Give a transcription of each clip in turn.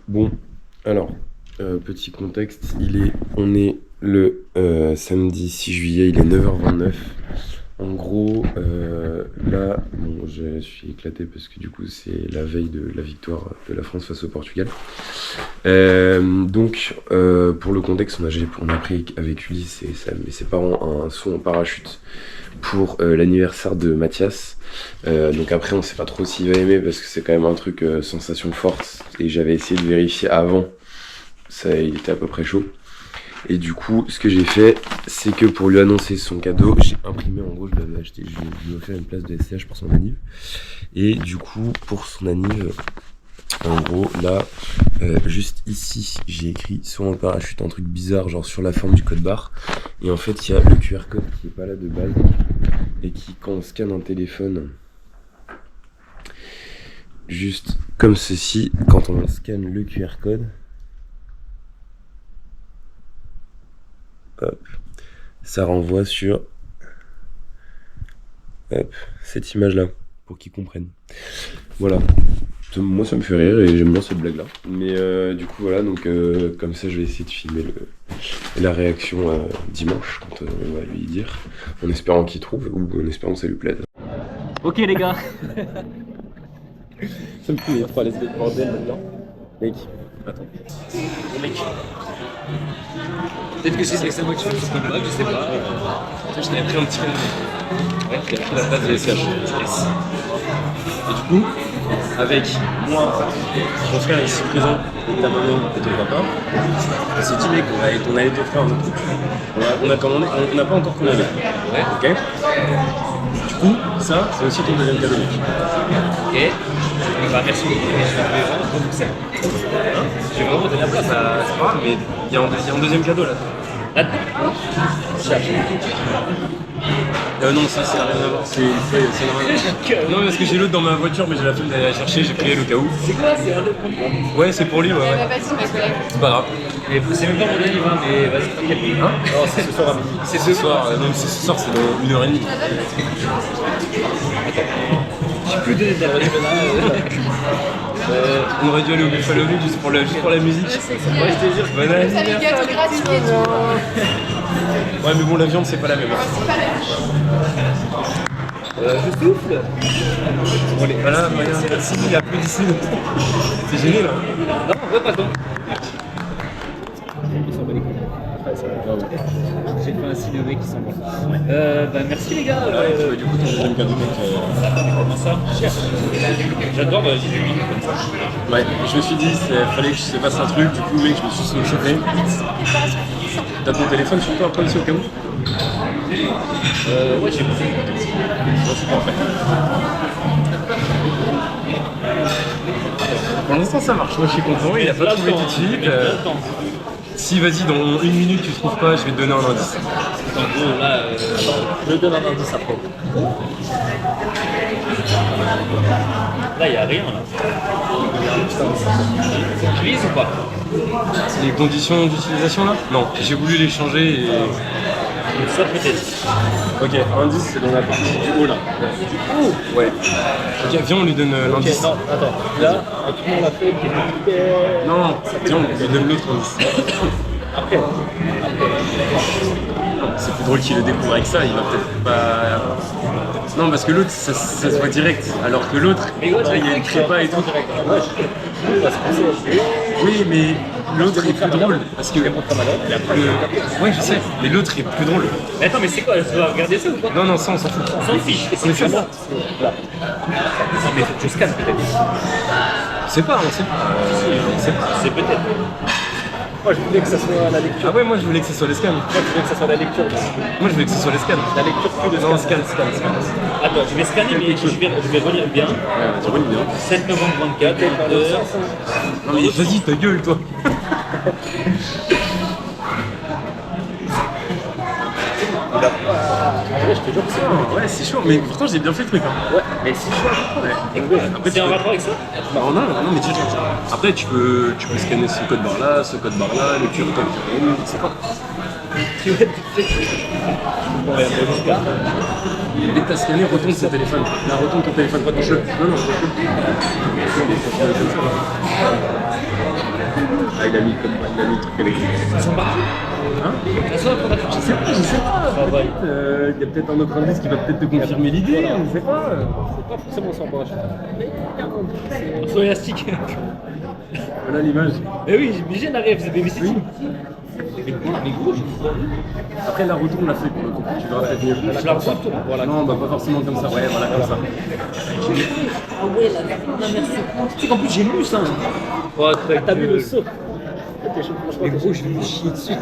Bon, alors, petit contexte, on est le samedi 6 juillet, il est 9h29. En gros, là, bon, je suis éclaté parce que du coup, c'est la veille de la victoire de la France face au Portugal. Pour le contexte, on a pris avec Ulysse et ses parents un saut en parachute pour l'anniversaire de Mathias. Donc après, on sait pas trop s'il va aimer parce que c'est quand même un truc sensation forte. Et j'avais essayé de vérifier avant, ça, il était à peu près chaud. Et du coup, ce que j'ai fait, c'est que pour lui annoncer son cadeau, j'ai imprimé, en gros, je l'avais acheté, je lui ai offert une place de SCH pour son anniv. Et du coup, pour son anniv, en gros, là, juste ici, j'ai écrit sur mon parachute un truc bizarre, genre sur la forme du code barre. Et en fait, il y a le QR code qui est pas là de base. Et qui, quand on scanne un téléphone, juste comme ceci, quand on scanne le QR code, hop, ça renvoie sur cette image-là, pour qu'ils comprennent. Voilà. Moi, ça me fait rire et j'aime bien cette blague-là. Mais du coup, voilà, donc comme ça, je vais essayer de filmer la réaction dimanche, quand on va lui dire, en espérant qu'il trouve, ou en espérant que ça lui plaise. Ok les gars. Ça me fait trop à l'aise de bordel maintenant. Mec, attends. Bon mec. Peut-être que c'est extrêmement utile pour une blague, je sais pas. Je t'avais pris un petit peu. Ouais, tu as pris la place de SH. Yes. Et du coup, avec moi, mon frère ici présent, ta maman et ton papa, on s'est dit mec, on allait te faire un truc. On a commandé, on n'a pas encore commandé. Ouais. Ok. Du coup, ça, c'est aussi ton deuxième cadeau. Ok. Bah merci beaucoup, je vais vraiment beaucoup ça. Je vais vraiment donner la place, c'est pas grave, mais il y a un deuxième cadeau là. Là-dedans. Non, ça c'est rien à voir, c'est rien. Non, parce que j'ai l'autre dans ma voiture, mais j'ai la flemme d'aller la chercher, j'ai pris elle au cas où. C'est quoi? C'est un autre? Ouais, c'est pour lui, ouais. C'est pas grave. C'est même pas mon anniversaire, mais vas-y, tranquille. Hein? Non, c'est ce soir à midi. C'est ce soir, non, c'est ce soir, c'est dans 1h30. J'ai plus de on aurait dû aller au Buffalo Bill juste pour la musique. Ouais, je te jure, bon anniversaire. Ouais, mais bon, la viande, c'est pas la même. Je souffle. Bon, allez, voilà, merci, il applaudissez. C'est génial, là. Non, ouais, pardon. Ils sont bons. J'ai fait un signe au mec qui s'en va. Bah merci les gars. Du coup, ton deuxième cadeau, mec. Comment ça? J'adore, bah, j'ai du vin comme ça. Ouais, je me suis dit, il fallait que je se passe un truc, du coup, mec, je me suis chauffé. T'as ton téléphone sur toi après aussi au cas où? Ouais, j'ai beaucoup. C'est parfait. Pour l'instant, ça marche. Moi, je suis content. Il a pas trouvé tout de suite. Si, vas-y, dans 1 minute tu trouves pas, je vais te donner un indice. En gros, là, je donne un indice après. Là, il n'y a rien, là. Tu vises ou pas? Les conditions d'utilisation, là? Non, j'ai voulu les changer et... Ça peut-être. Ok, indice, c'est dans la partie du haut, là. Du haut? Ouais. Ok, viens, on lui donne l'indice. Non, attends. Là, tout le monde l'a fait. Non, viens, on lui donne l'autre indice. Après. Non, c'est plus drôle qu'il le découvre avec ça, il va peut-être pas... Non, parce que l'autre, ça se voit direct, alors que l'autre, là, il y a une prépa et tout. Oui, mais l'autre est plus drôle, parce que... Ouais, je sais, mais l'autre est plus drôle. Mais attends, mais c'est quoi? Je dois regarder ça ou pas? Non, ça, on s'en fout. On s'en fiche. C'est ça. Là. Mais faut que je scanne peut-être. Je sais pas, on sait pas. C'est peut-être. Moi je voulais que ça soit la lecture. Ah ouais, moi je voulais que ça soit les scans. Moi je voulais que ça soit la lecture. Moi je voulais que ça soit les scans. La lecture plus de scan. Non, scan. Attends, je vais scanner mais je vais relire bien. Ouais, tu relis bien. 7 novembre 24. Non mais vas-y, ta gueule toi. Ouais, je te jure que c'est chaud. Ouais, c'est chaud, mais pourtant j'ai bien fait le truc. Hein. Ouais, mais c'est chaud. Ouais. Après, c'est en rapport avec ça? Bah non, mais tiens. Après, tu peux scanner ce code barre là, le QR code, je sais pas. Tu vas dès que t'as scanné, retourne ton téléphone. Là, retourne ton téléphone, pas touche-le. Non, touche-le. il a mis le truc électrique. Ça sent partout. Hein? Ça sent la parachute. Je sais pas. Il y a peut-être un autre indice qui va peut-être te confirmer l'idée, on ne sait pas. C'est pas forcément sans parachute. Mais il faut élastique. Voilà l'image. Mais oui, j'ai un rêve, c'est BBC. Oui. Mais quoi? Mais gros, Après la retourne l'a fait pour le coup. Tu verras peut-être mieux. je la retourne, voilà. Non, bah pas forcément comme ça. Ouais, voilà comme ça. Ah ouais, la merde, tu sais qu'en plus j'ai lu ça. Ouais, t'as vu le saut. Mais gros, je vais me chier dessus.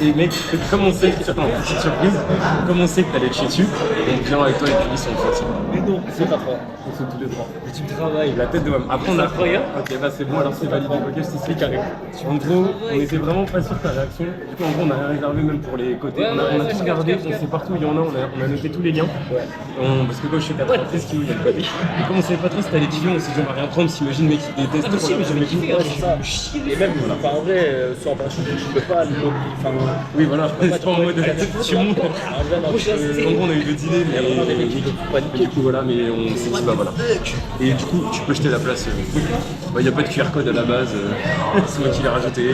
Et mec, comme on sait que attends, petite surprise, comme on sait que t'allais te chier dessus, on vient avec toi et puis ils sont sortis. Mais non, c'est pas toi. On sont tous les trois. Mais tu me travailles. La tête de Wam. Après on a. Incroyable. Ok, bah c'est bon, alors c'est validé. Ok, je t'explique carré. En gros, on était vraiment pas sûr de ta réaction. Du coup, en gros, on a rien réservé même pour les côtés. Ouais, on a ouais, tout ouais, regardé, ouais. on sait partout où il y en a, on a noté tous les liens. Ouais. Parce que gauche, je sais pas très ce qu'il y a le côté. Et comme on savait pas trop si t'allais kiffer, on s'est dit on va rien prendre, s'imagine mec qui déteste. Ah, mais si, mais j'avais kiffé, Ouais, c'est ça. Et même, enfin, en vrai, sur un parachute, je peux pas enfin, oui, voilà, c'est pas en mode tu montes. En En gros, on a eu deux idées, mais du coup, voilà, mais on s'est dit, bah voilà. Et du coup, tu peux jeter la place. Il n'y a pas de QR code à la base, c'est moi qui l'ai rajouté.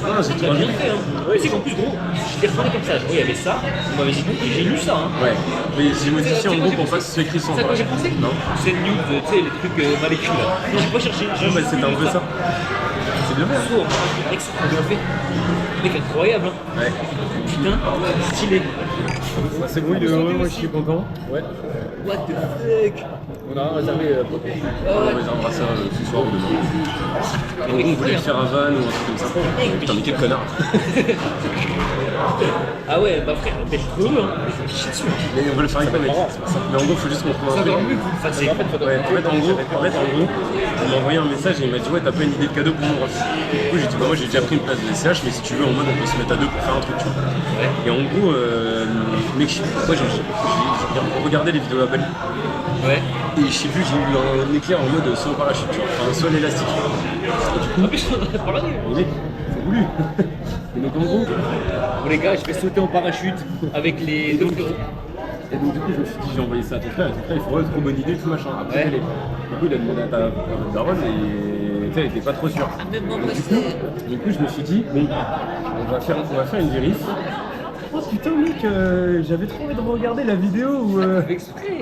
Ah, j'ai tout bien rajouté. fait, hein. Ouais, c'est qu'en plus, gros, je t'ai retourné comme ça. Il y avait ça, on m'avait dit, et j'ai lu ça. Hein. Ouais, mais j'ai modifié en gros pour pas que ce soit écrit sans C'est à quoi j'ai page. pensé? Non. C'est une news, tu sais, les trucs mal écrits là. Non, j'ai pas cherché. Non, bah c'était un peu ça. C'est bien fait. Saut, mec, c'est trop bien fait. Mec, incroyable. Hein. Ouais. Putain, stylé. C'est bon, il est heureux, moi je suis content. Ouais. What the fuck? On a réservé On réservera ça ce soir ou demain. En gros, on voulait le faire à Vannes ou un truc comme ça. Putain, mais quel connard. Ah ouais, bah frère, mais je suis heureux, hein. Je me chie dessus. Mais on veut le faire avec toi, mec. Mais en gros, faut juste qu'on trouve un C'est truc. encore mieux, enfin, c'est Ouais, en gros, on m'a envoyé un message et il m'a dit ouais t'as pas une idée de cadeau pour moi. Du coup j'ai dit bah moi j'ai déjà pris une place de SCH mais si tu veux en mode on peut se mettre à deux pour faire un truc tu vois. Ouais. Et en gros mec je sais plus pourquoi j'ai regardé les vidéos Apple Ouais. et je sais plus j'ai eu un éclair en mode saut en parachute tu vois, enfin saut à l'élastique. Et du coup, En plus, on en a parlé. mais mec, c'est voulu. Et donc en gros, Bon les gars, je vais sauter en parachute avec les deux euros. et donc du coup je me suis dit j'ai envoyé ça à ton frère il faut trop bonne idée tout machin. Après Ouais. du coup il a demandé à ta daronne et tu sais elle était pas trop sûre. Du coup, je me suis dit, bon, on va faire une vérif. Oh putain, mec, j'avais trop envie de regarder la vidéo où. Exprès.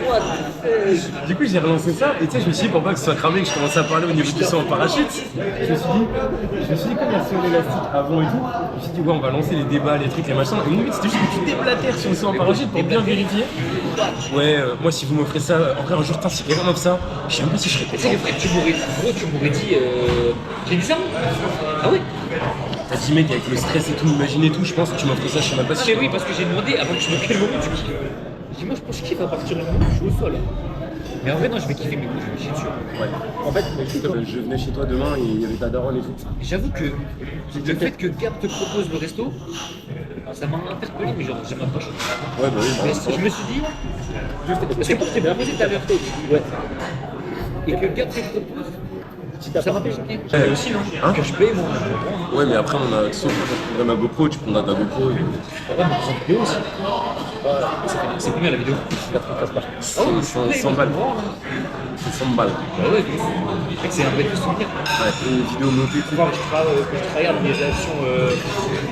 What the fuck? Du coup, j'ai relancé ça et tu sais, je me suis dit, pour pas que ce soit cramé, que je commençais à parler au niveau du saut en parachute, je me suis dit, comme il y a saut élastique avant et tout, je me suis dit, ouais, on va lancer les débats, les trucs, les machins. Et mon but, c'était juste que tu déblatères sur le saut en parachute pour bien vérifier. Ouais, moi, si vous m'offrez ça, encore un jour, putain, c'est vraiment ça, je sais même pas si je serais Tu sais que frère, tu m'aurais dit. J'ai dit ça? Ah oui? T'as dit mec avec le stress et tout, imaginer tout, je pense que tu m'offres ça, je sais même pas si Mais oui, parce que j'ai demandé avant que tu me quel moment tu kiffes. J'ai dit, moi je pense que je kiffe à partir du moment où je suis au sol. Mais en vrai, non, je vais kiffer, mais je vais me chier dessus. Ouais. En fait, je venais chez toi demain et il y avait ta daronne et tout. J'avoue que le fait que Gab te propose le resto, ça m'a interpellé, mais genre, j'ai même pas chaud. Ouais, bah oui, Mais je me suis dit, parce que quand je t'ai proposé tout à l'heure, ouais. Et que Gab te propose, ça m'a fait choquer. J'avais aussi, non Hein que je paye mon. Ouais, mais après, on a. Sauf quand je prendrai ma GoPro, tu prendras ta GoPro. Et... Ouais, mais prends vidéo aussi. C'est combien la vidéo? 95 pages. 100 balles. C'est 100 balles. Bah ouais, c'est un vrai souvenir. Ouais, une vidéo montée. Faut voir que je regarde mes réactions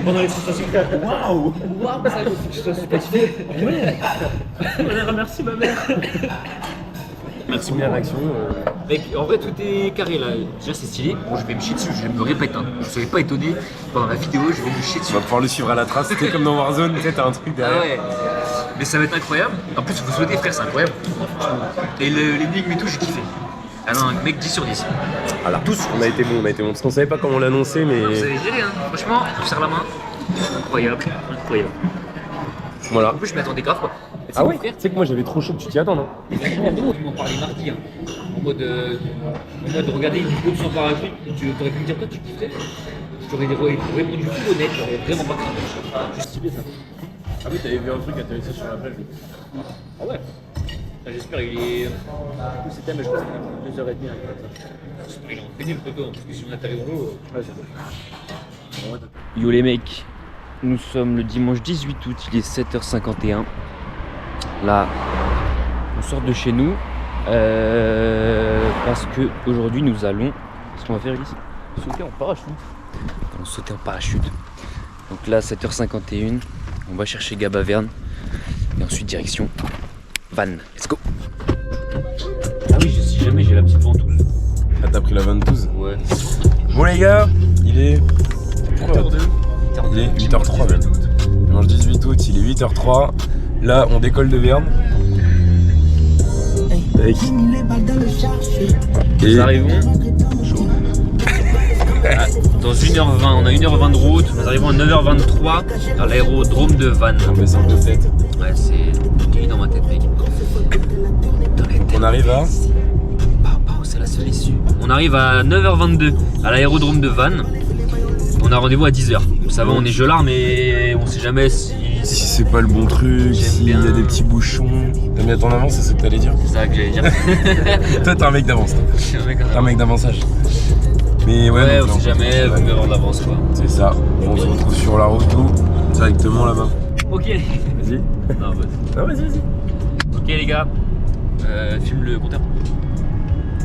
pendant les sensations. Waouh! Waouh, ça faut que je sois super fait. Ouais! Remercie ma mère! Merci bien réaction. Mec, en vrai, tout est carré là. Déjà, c'est stylé. Bon, je vais me chier dessus, je me répète. Hein. Je ne serais pas étonné. Pendant la vidéo, je vais me chier dessus. On va pouvoir le suivre à la trace. C'était comme dans Warzone, tu sais, t'as un truc derrière. Ah ouais. Mais ça va être incroyable. En plus, vous sautez, frère, c'est incroyable. Et l'énigme et tout, j'ai kiffé. Ah non, mec, 10 sur 10. Voilà, tous, on a été bon. Parce qu'on savait pas comment l'annoncer, mais. Vous avez géré, hein. Franchement, je vous serre la main. Incroyable. Voilà. En plus, je m'attendais grave, quoi. Ah ouais, tu sais que moi j'avais trop chaud que tu t'y attends, non? Ils m'ont parlé mardi, hein. En mode regarder une vidéo de son parachute, tu aurais pu me dire toi tu kiffais. Je t'aurais répondu full honnête, j'aurais vraiment pas craint. Juste stylé ça. Ah oui, t'avais vu un truc intéressant sur la plage. Ah ouais. J'espère qu'il est. Du coup c'était mais je pense qu'il est 2h30 avec ça. J'espère qu'il est entraîné le poteau, parce que si on atterrit dans l'eau. Ouais, c'est Yo les mecs, nous sommes le dimanche 18 août, il est 7h51. Là, on sort de chez nous parce que aujourd'hui nous allons. Qu'est-ce qu'on va faire, Elise? sauter en parachute. On sautait en parachute. Donc là, 7h51, on va chercher Gabaverne. Et ensuite, direction Vannes. Let's go. Ah oui, si jamais j'ai la petite ventouse. Ah, t'as pris la 22? Ouais. Bon, les gars, il est 8h03 même. Dimanche 18 août, il est 8h03. Là, on décolle de Verne. Et Nous arrivons dans 1h20, on a 1h20 de route, nous arrivons à 9h23 à l'aérodrome de Vannes. on met ça en tête. Ouais, c'est dans ma tête, mec. On arrive à. C'est la seule issue. On arrive à 9h22 à l'aérodrome de Vannes. On a rendez-vous à 10h. Ça va, on est gelard, mais on sait jamais si c'est pas le bon truc, s'il y a des petits bouchons. T'as mis à ton avance, c'est ce que t'allais dire? C'est ça que j'allais dire. Toi, t'es un mec d'avance. T'es un mec d'avançage. Mais ouais, donc, on sait jamais, vous pouvez avoir de l'avance quoi. C'est ça. On se retrouve sur la route, nous, directement là-bas. Ok. Vas-y. Non, vas-y. Non, vas-y. Ok, les gars. Filme le compteur.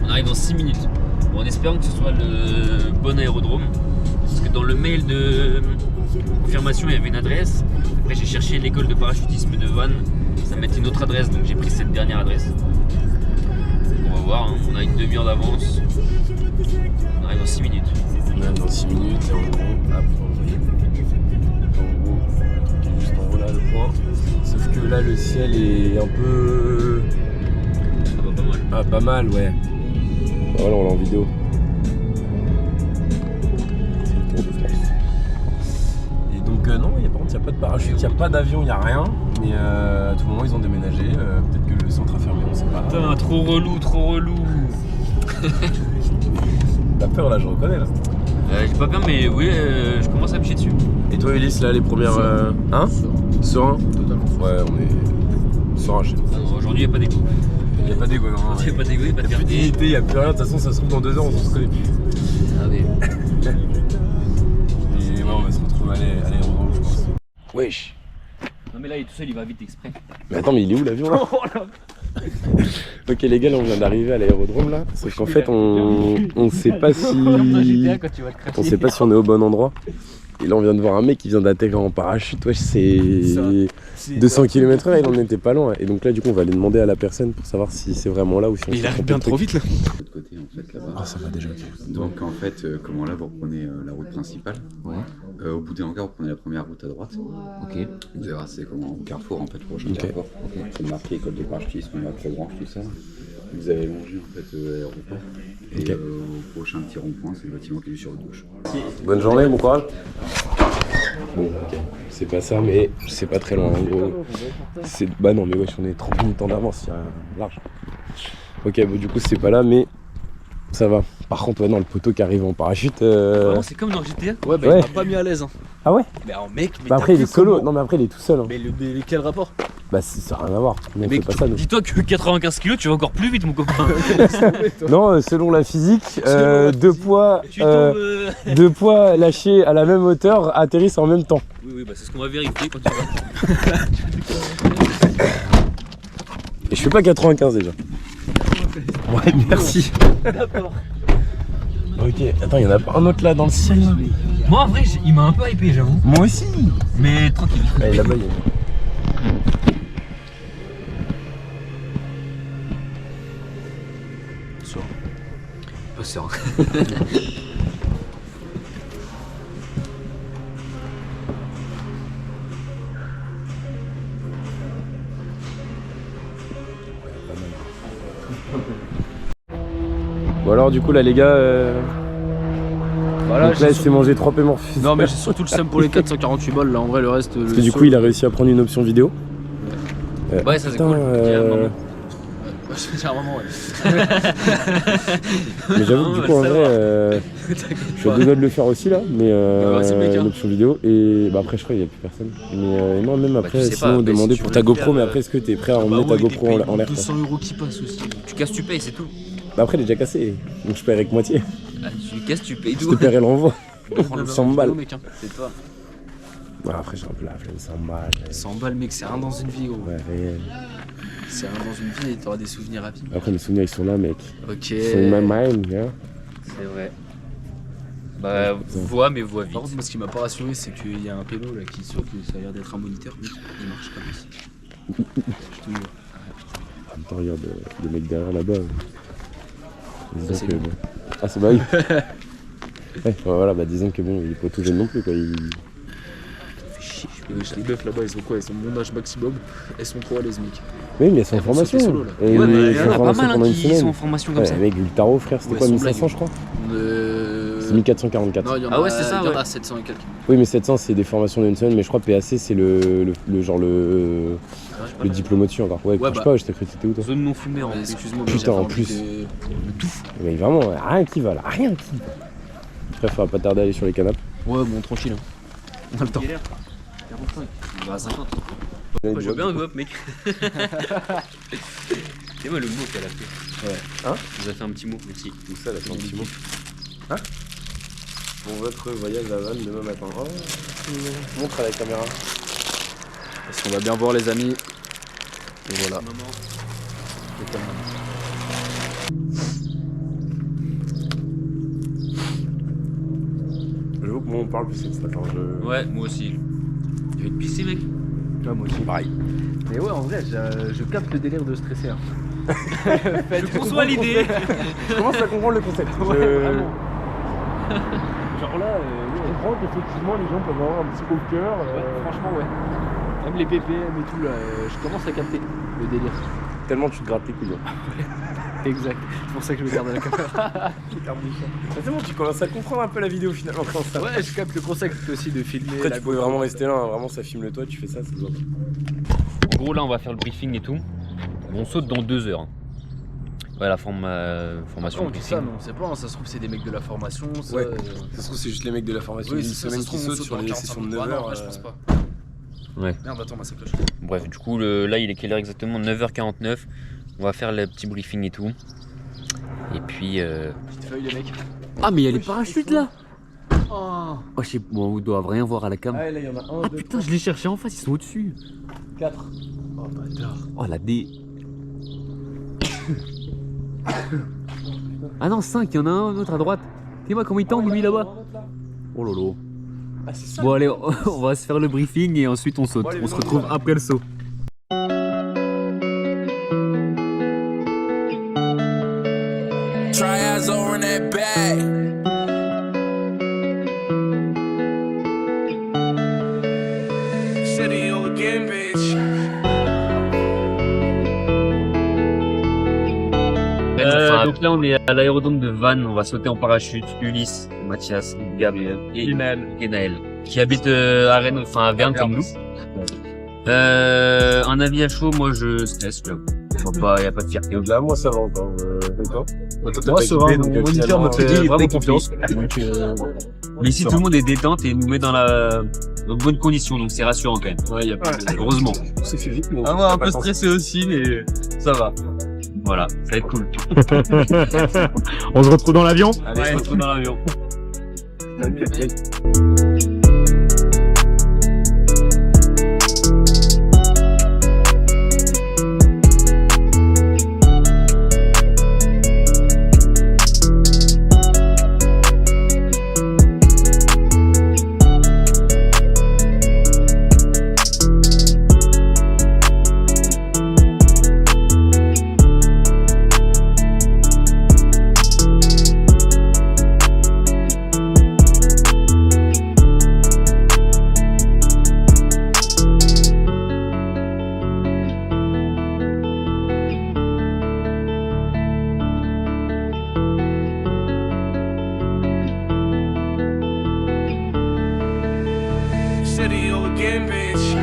On arrive dans 6 minutes. Bon, en espérant que ce soit le bon aérodrome. Parce que dans le mail de confirmation, il y avait une adresse. Après, j'ai cherché l'école de parachutisme de Vannes. Ça mettait une autre adresse, donc j'ai pris cette dernière adresse. On va voir, hein. On a une demi-heure d'avance. On arrive dans 6 minutes. On arrive dans 6 minutes et en gros, hop, il est juste en haut là le point. Sauf que là, le ciel est un peu. Ça va pas mal. Ah, pas mal, ouais. Voilà, on l'a en vidéo. C'est le Tour de France. Et donc, non, par contre, il n'y a pas de parachute, il n'y a pas d'avion, il n'y a rien. Mais à tout moment, ils ont déménagé. Peut-être que le centre a fermé, on sait pas. Putain, trop relou, trop relou. T'as peur là, je reconnais là. J'ai pas peur, mais oui, je commence à me chier dessus. Et toi, Ulysse, là, les premières. Hein? Serein? Totalement. Ouais, on est serein chez nous. Aujourd'hui, il n'y a pas d'égo. Il n'y a pas d'égo, non. Il n'y a pas d'égo, il n'y a pas de Il n'y a plus fierté. d'unité, il n'y a plus rien. De toute façon, ça se trouve dans 2 heures, on se connaît plus. Ah oui. Et ouais, on va se retrouver à l'aérodrome, je pense. Wesh. Non, mais là, il est tout seul, il va vite exprès. Mais attends, mais il est où l'avion là? Ok les gars, là on vient d'arriver à l'aérodrome là, sauf qu'en fait on sait pas si on sait pas si on est au bon endroit. Et là on vient de voir un mec qui vient d'atterrir en parachute, wesh c'est 200 km/h, il en était pas loin. Et donc là du coup on va aller demander à la personne pour savoir si c'est vraiment là ou si on il arrive bien trop vite là. De l'autre côté en fait là-bas. Ah ça va déjà. Donc en fait comment là vous reprenez la route principale. Ouais. Au bout d'un encart vous prenez la première route à droite. Ok. Vous verrez c'est comment au Carrefour en fait prochain Ok. Carrefour. C'est marqué école de parachutisme, il y a 3 branches tout ça. Vous avez longé en fait l'aéroport. Et Ok. au prochain petit rond-point c'est le bâtiment qui est sur votre gauche. Bonne journée, bon courage. Bon ok, c'est pas ça mais c'est pas très loin en gros. C'est... Bah non mais wesh on est 30 minutes en avance, il y a large. Ok bon du coup c'est pas là mais ça va. Par contre ouais non le poteau qui arrive en parachute Vraiment, c'est comme dans GTA. Ouais, bah Ouais. il m'a pas mis à l'aise. Hein. Ah ouais? Mais alors, mec, mais Bah après t'as il est vu solo, comment- non mais après il est tout seul hein. Mais quel rapport? Bah ça n'a rien à voir, nous on fait Mec, pas ça nous. Dis-toi que 95 kg, tu vas encore plus vite, mon copain. Non selon la physique, Selon la deux physique. poids Tu tombes. deux poids lâchés à la même hauteur atterrissent en même temps. Oui, oui, bah c'est ce qu'on va vérifier quand tu vas. Et je fais pas 95 déjà. Ouais merci. D'accord. Ok, attends il y en a pas un autre là dans le ciel là. Moi, en vrai, il m'a un peu hypé, j'avoue. Moi aussi. Mais tranquille. Allez là-bas il y a... Pas serein. Bon alors du coup là les gars, Voilà, donc là il s'est mangé 3 paiements refusés. Non, mais j'ai surtout le seum pour les 448 balles là. En vrai, le reste. Parce que du coup il a réussi à prendre une option vidéo. Ouais, ça c'est Putain, cool. J'ai un moment. Je vais un moment, ouais. Mais j'avoue que du coup en vrai, je suis à 2 doigts de le faire aussi là, mais bah, c'est le mec, hein. une option vidéo et bah après je crois qu'il n'y a plus personne. Mais non même après tu sais sinon pas, mais demander si tu pour veux ta le GoPro faire, mais après est-ce que t'es prêt à emmener ta GoPro en l'air quoi? 200 € qui passent aussi. Tu casses, tu payes, c'est tout. Bah après elle est déjà cassée, donc je paierai que moitié. Ah, tu casses, tu payes Je tout. te paierai le renvoi. Prends le 100 balles. mec, hein. C'est toi. Bah, après j'ai un peu la flemme, 100 balles. 100 balles, mec, c'est rien dans une vie, gros. Ouais réel. C'est rien dans une vie et t'auras des souvenirs rapides. Après mes souvenirs ils sont là mec. Ok. Ils sont in my mind, hein. C'est vrai. Bah, voix, mais voix vite. Par contre, moi, ce qui m'a pas rassuré, c'est qu'il y a un pélo là qui saute, ça a l'air d'être un moniteur, mais il marche comme ça. Je te jure. En même temps, regarde le mec derrière là-bas. Disons c'est que lui. bon. Ah, c'est bah oui. Ouais, voilà, bah disons que bon, il est pas tout jeune non plus quoi. Les meufs là-bas, ils sont quoi? Ils sont mon âge maximum, elles sont trop à l'aise, mec. Oui, mais elles sont en Elles vont formation. sauter solo, là. Et Ouais, bah, ils il y sont en a en pas formation mal pendant une qui sont semaine. en formation comme Ouais, ça. mec, vu le tarot, frère, c'était Ouais, quoi, sans 1500 je blague. crois? Euh... C'est 1444. Non, il y en Ah a, ouais, c'est ça, il y en ouais. a 700 et quelques. Oui, mais 700 c'est des formations d'une semaine, mais je crois PAC c'est le diplôme au-dessus encore. Ouais, Ouais, je sais bah. pas, je t'ai cru que t'étais où toi? Zone non fumée en Mais plus. excuse-moi, Putain, mais en j'ai plus. envie Mais vraiment, rien qui va là, rien qui va. Après, faudra pas tarder à aller sur les canapes. Ouais, bon, tranquille. On a le temps. 45. Il va à 50. Ouais, Je veux bien un go-up, mec. C'est moi le mot qu'elle a fait. Ouais. Hein? Elle nous a fait un petit mot, merci. Tout ça, là, c'est un petit mot. Hein? Pour votre voyage à Vannes demain matin. Oh, montre à la caméra. Parce qu'on va bien voir, les amis. Et voilà. J'avoue que moi on parle plus cette stat. Ouais, moi aussi. Tu veux te pisser, mec? Ouais, moi aussi. Pareil. Mais ouais, en vrai, je capte le délire de stresser. Hein. Je conçois l'idée. Je commence à comprendre le concept. Ouais, vraiment. Genre là, je comprends qu'effectivement les gens peuvent avoir un petit coup de cœur. Franchement, ouais. Même les BPM et tout, là, je commence à capter le délire. Tellement tu te grattes les couilles. Exact. C'est pour ça que je me garde à la caméra. C'est bon, tu commences à comprendre un peu la vidéo finalement quand ça. Ouais, je capte le concept aussi de filmer. Après la tu pouvais GoPro. vraiment rester là, hein. Vraiment ça filme le toit, tu fais ça, c'est bon. En gros, là, on va faire le briefing et tout. On saute dans 2 heures. Ouais, la formation On dit ça, briefing. mais on sait pas, hein, ça se trouve c'est des mecs de la formation, ça, Ouais. Ça se trouve c'est juste les mecs de la formation d'une ça semaine se qui trouve, on sautent saute sur les 45 sessions de minutes. 9 Ah non, heures. en vrai, je pense pas. Ouais. Merde, attends, ma sacoche. Bref, du coup, là, il est quelle heure exactement? 9h49. On va faire le petit briefing et tout. Et puis. Petite feuille, les mecs. Ah, mais il y a les parachutes là! Oh, je sais, bon, on doit rien voir à la cam. Ah là il y en a un, Ah deux, putain, je l'ai cherché en face, ils sont au-dessus. 4. Oh, bâtard. Oh la D. Ah non, 5, il y en a un autre à droite. Dis-moi comment il tangue lui là-bas. Oh lolo. Ah c'est ça. Bon, allez, on va se faire le briefing et ensuite on saute. Bon, allez, On se venons, retrouve on y va. après le saut. Triads over in that bag. City you again, bitch. Donc là, on est à l'aérodrome de Vannes. On va sauter en parachute. Ulysse, Mathias, Gab et Naël. Qui habitent à Rennes, enfin à Verne comme nous. Un avis à chaud, moi je stresse là. Il n'y a pas de fierté. Là moi ça va encore. Et toi? Moi, ça va, mon moniteur me fait vraiment confiance. Donc, Mais ici, tout le monde est détente et nous met dans de bonnes conditions, donc c'est rassurant quand même. ouais, y a pas de... Heureusement. C'est fait vite, mais Ah ouais, un peu stressé aussi, mais ça va. Voilà, ça va être cool. On se retrouve dans l'avion. Allez, on se retrouve dans l'avion. City you again, bitch.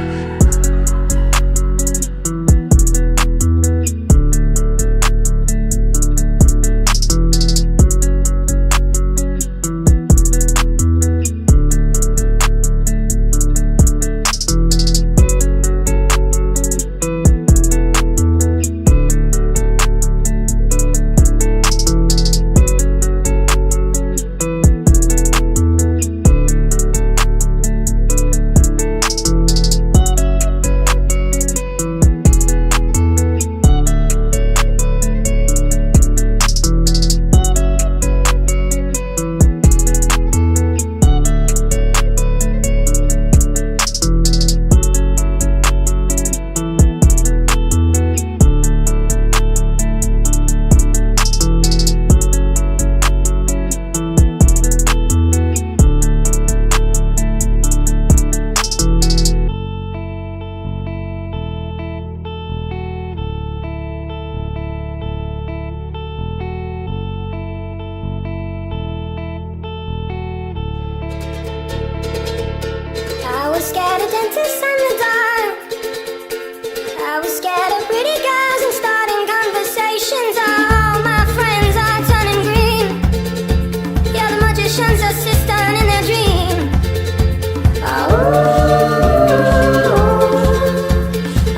emotions assistant in their dream.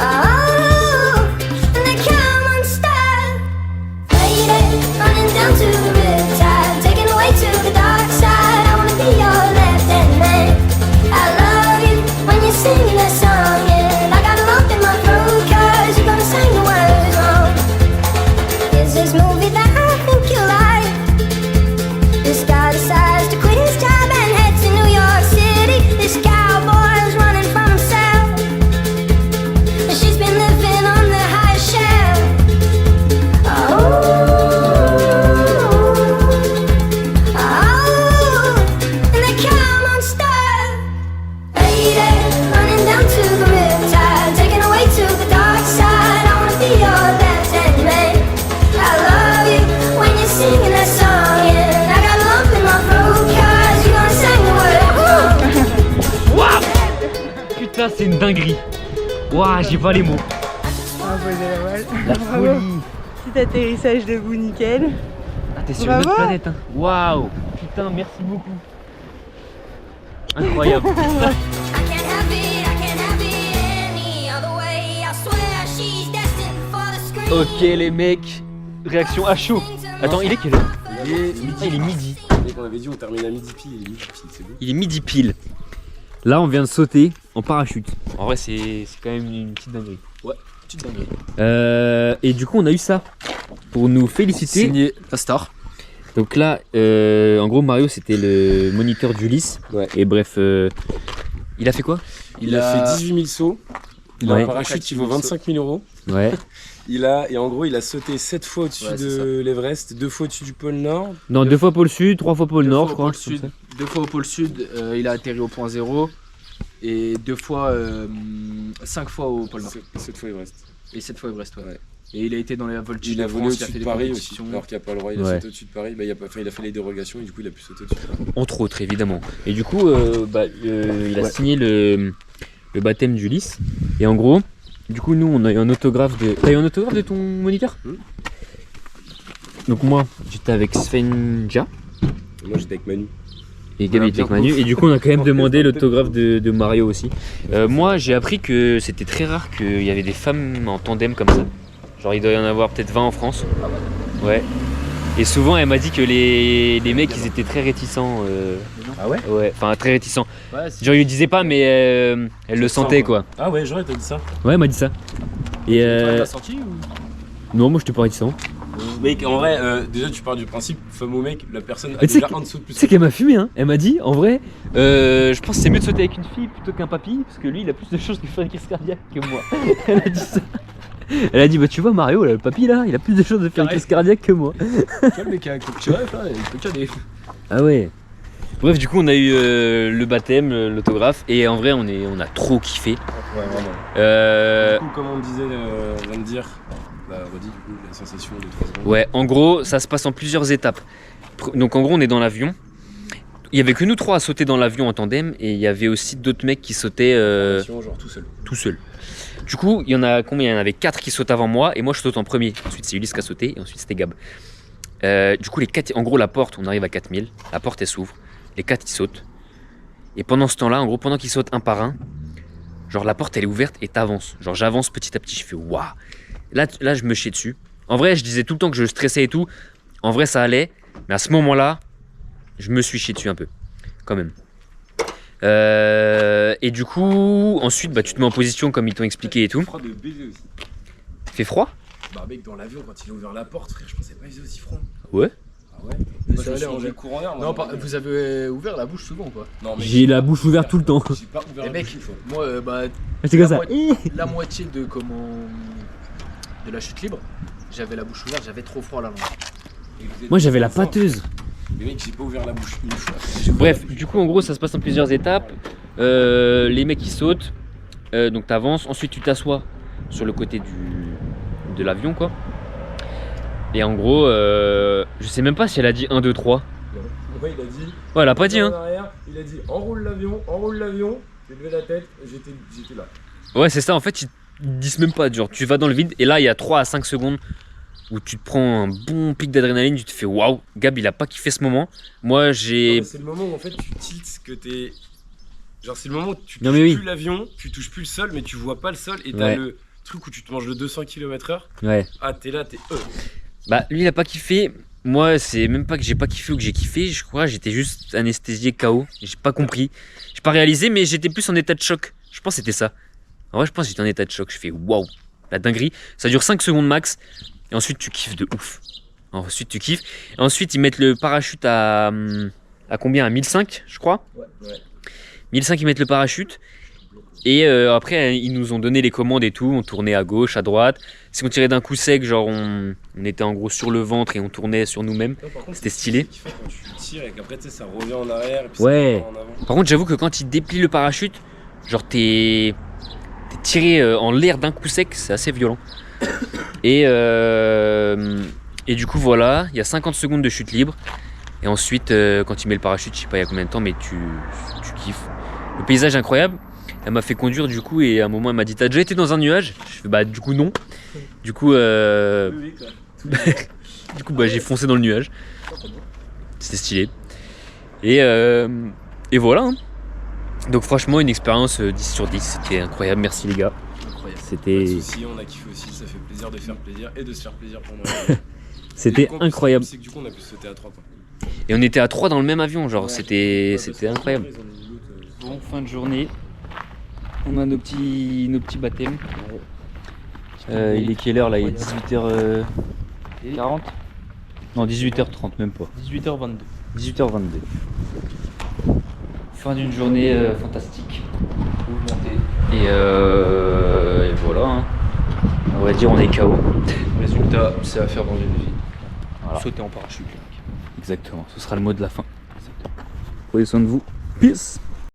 Oh, and they come unstuck. Lady, running down to the riptide, taken away to the dark side. I wanna be your left-hand man. I love you when you're singing that song, and I got a lump in my throat 'cause you're gonna sing the words wrong. Is this movie that I think you like? This guy decides to quit his job and head to New York City. This cowboy's running from himself, and she's been living on the high shelf. And they come unstuck. Lady, running down to the riptide, taken away to the dark side. I wanna be your left-hand man. I love you when you're singing that song, and I got a lump in my throat 'cause you're gonna sing the word. Waouh! Putain, c'est une dinguerie. Waouh, j'ai pas les mots. La folie. Petit atterrissage debout nickel. Ah, t'es sur une autre planète, hein. Waouh! Putain, merci beaucoup. Incroyable. I can't have it any other way. I swear she's destined for the screen. Ok les mecs, réaction à chaud. Attends, il est quelle heure? Il est midi. Ah, il est midi. Dès qu'on avait dit on termine à midi pile, il est midi pile, c'est bon. Il est midi pile. Là, on vient de sauter en parachute. En vrai, c'est quand même une petite dinguerie. Ouais, petite dinguerie. Et du coup, on a eu ça pour nous féliciter. Signé la star. Donc là, en gros, Mario, c'était le moniteur d'Ulysse. Ouais. Et bref, il a fait quoi? Il a fait 18 000 sauts. Il a Ouais. un parachute qui vaut 25 000 euros. Ouais. Et en gros, il a sauté 7 fois au-dessus de l'Everest, 2 fois au-dessus du pôle Nord. Non, 2 fois pôle Sud, 3 fois pôle Nord, je crois. Sud, 2 fois au pôle Sud, il a atterri au point 0. Et 2 fois, 5 fois au pôle Nord. 7 fois Everest. Et 7 fois Everest, ouais. Ouais. Et il a été dans les voltiges Il a de volé France, il a au-dessus fait de des Paris aussi, compétitions. alors qu'il n'a pas le droit, il a Ouais. sauté au-dessus de Paris. Bah, il a fait les dérogations et du coup il a pu sauter au-dessus de Paris. Entre autres, évidemment. Et du coup, il a signé le baptême d'Ulysse. Et en gros, du coup, nous, on a eu un autographe de... T'as eu un autographe de ton moniteur? Donc moi, j'étais avec Svenja. Et moi j'étais avec Manu. Et Gabi était avec Manu. Et du coup, on a quand même demandé l'autographe de Mario aussi. Moi, j'ai appris que c'était très rare qu'il y avait des femmes en tandem comme ça. Genre, il doit y en avoir peut-être 20 en France. Ouais. Et souvent, elle m'a dit que les mecs, ils étaient très réticents. Ah ouais? Ouais, enfin, très réticents. Ouais, Genre, ils lui disaient pas, mais elle le sentait, quoi. Ah ouais, j'aurais dit ça. Ouais, elle m'a dit ça. Et Toi, t'as senti ou... non, moi, j'étais pas réticent. Mec, en vrai, déjà tu pars du principe, femme au mec, la personne a Mais tu sais déjà que- un dessous de plus. Tu sais qu'elle m'a fumé, hein. Elle m'a dit, en vrai, je pense que c'est mieux de sauter avec une fille plutôt qu'un papy, parce que lui, il a plus de chances de faire une crise cardiaque que moi. Elle a dit ça. Elle a dit, bah tu vois, Mario, là, le papy, là, il a plus de chances de faire une crise cardiaque que moi. Tu vois le mec avec le petit rêve là, il peut caler. Ah ouais. Bref, du coup, on a eu le baptême, l'autographe, et en vrai, on a trop kiffé. Ouais, vraiment. Euh, Du coup, comme on me disait, vient de dire, bah redis du coup la sensation de 3 secondes. Ouais, en gros, ça se passe en plusieurs étapes. Donc en gros, on est dans l'avion. Il y avait que nous trois à sauter dans l'avion en tandem, et il y avait aussi d'autres mecs qui sautaient Genre tout seul. tout seuls. Du coup, il y en a combien? Il y en avait 4 qui sautent avant moi, et moi je saute en premier. Ensuite, c'est Ulysse qui a sauté, et ensuite c'était Gab. Du coup, les 4, en gros, la porte, on arrive à 4000, la porte elle s'ouvre, les 4 ils sautent. Et pendant ce temps-là, en gros, pendant qu'ils sautent un par un, genre la porte elle est ouverte et t'avances. Genre j'avance petit à petit, je fais waouh. Là, je me chiais dessus. En vrai, je disais tout le temps que je stressais et tout. En vrai, ça allait. Mais à ce moment-là, je me suis chié dessus un peu. Quand même. Et du coup, ensuite, bah, tu te mets en position comme ils t'ont expliqué et tout. Froid de baiser aussi. Il fait froid? Bah mec, dans l'avion, quand il a ouvert la porte, frère, je pensais pas qu'il faisait aussi froid. Ouais. Ah ouais? Ça allait, on est courant d'air. Non, vous avez ouvert la bouche souvent quoi. Non, mec, J'ai la bouche ouverte tout le temps. J'ai pas ouvert Et la mec, bouche une fois. moi, bah, C'est comme ça. la moitié de de la chute libre, j'avais la bouche ouverte, j'avais trop froid à la langue. Et vous êtes Moi j'avais la fort. pâteuse. Mais mec, j'ai pas ouvert la bouche une fois. Bref, du coup en gros ça se passe en plusieurs étapes. Les mecs ils sautent, donc t'avances, ensuite tu t'assois sur le côté de l'avion quoi. Et en gros, je sais même pas si elle a dit 1, 2, 3. Ouais, il a dit. Ouais, elle a pas dit En hein. arrière, il a dit enroule l'avion. J'ai levé la tête, j'étais là. Ouais c'est ça, en fait ils disent même pas, genre tu vas dans le vide et là il y a 3 à 5 secondes où tu te prends un bon pic d'adrénaline, tu te fais waouh, Gab il a pas kiffé ce moment. Moi j'ai. C'est le moment où en fait tu tiltes que t'es. Genre c'est le moment où tu touches Non, mais oui. plus l'avion, tu touches plus le sol, mais tu vois pas le sol et t'as Ouais. le truc où tu te manges le 200 km/h. Ouais. Ah t'es là, t'es. Bah lui il a pas kiffé. Moi c'est même pas que j'ai pas kiffé ou que j'ai kiffé. Je crois j'étais juste anesthésié KO. J'ai pas compris. J'ai pas réalisé mais j'étais plus en état de choc. Je pense que c'était ça. En vrai je pense que j'étais en état de choc. Je fais waouh, la dinguerie. Ça dure 5 secondes max. Et ensuite tu kiffes de ouf. Ensuite tu kiffes. Et ensuite ils mettent le parachute à combien? À 1005 je crois. Ouais. 1005 ils mettent le parachute. Et après ils nous ont donné les commandes et tout. On tournait à gauche, à droite. Si on tirait d'un coup sec, genre on était en gros sur le ventre et on tournait sur nous-mêmes. C'était stylé. C'est kiffant quand tu tires et qu'après tu sais ça revient en arrière et puis Ouais. ça repart en avant. Par contre j'avoue que quand ils déplient le parachute, genre t'es tiré en l'air d'un coup sec, c'est assez violent. Et du coup voilà, il y a 50 secondes de chute libre. Et ensuite quand tu mets le parachute, je sais pas il y a combien de temps, mais tu kiffes. Le paysage est incroyable. Elle m'a fait conduire du coup et à un moment elle m'a dit t'as déjà été dans un nuage? Je fais bah du coup non. Du coup j'ai foncé dans le nuage. C'était stylé. Et voilà. Hein. Donc franchement une expérience 10 sur 10, c'était incroyable, merci les gars. Incroyable. C'était Pas de soucis, on a kiffé aussi, ça fait plaisir de faire plaisir et de se faire plaisir pendant c'était incroyable. C'est que du coup on a pu sauter à 3 quoi. Et on était à 3 dans le même avion, genre c'était incroyable. Bon, fin de journée. On a nos petits baptêmes. Il est quelle heure là? Il est 18h40? Non 18h30 même pas. 18h22. 18h22. Fin d'une journée fantastique. Et voilà. Hein. On va dire on est KO. Résultat, c'est à faire dans une vie. Voilà. Sauter en parachute. Exactement, ce sera le mot de la fin. Prenez soin de vous. Peace.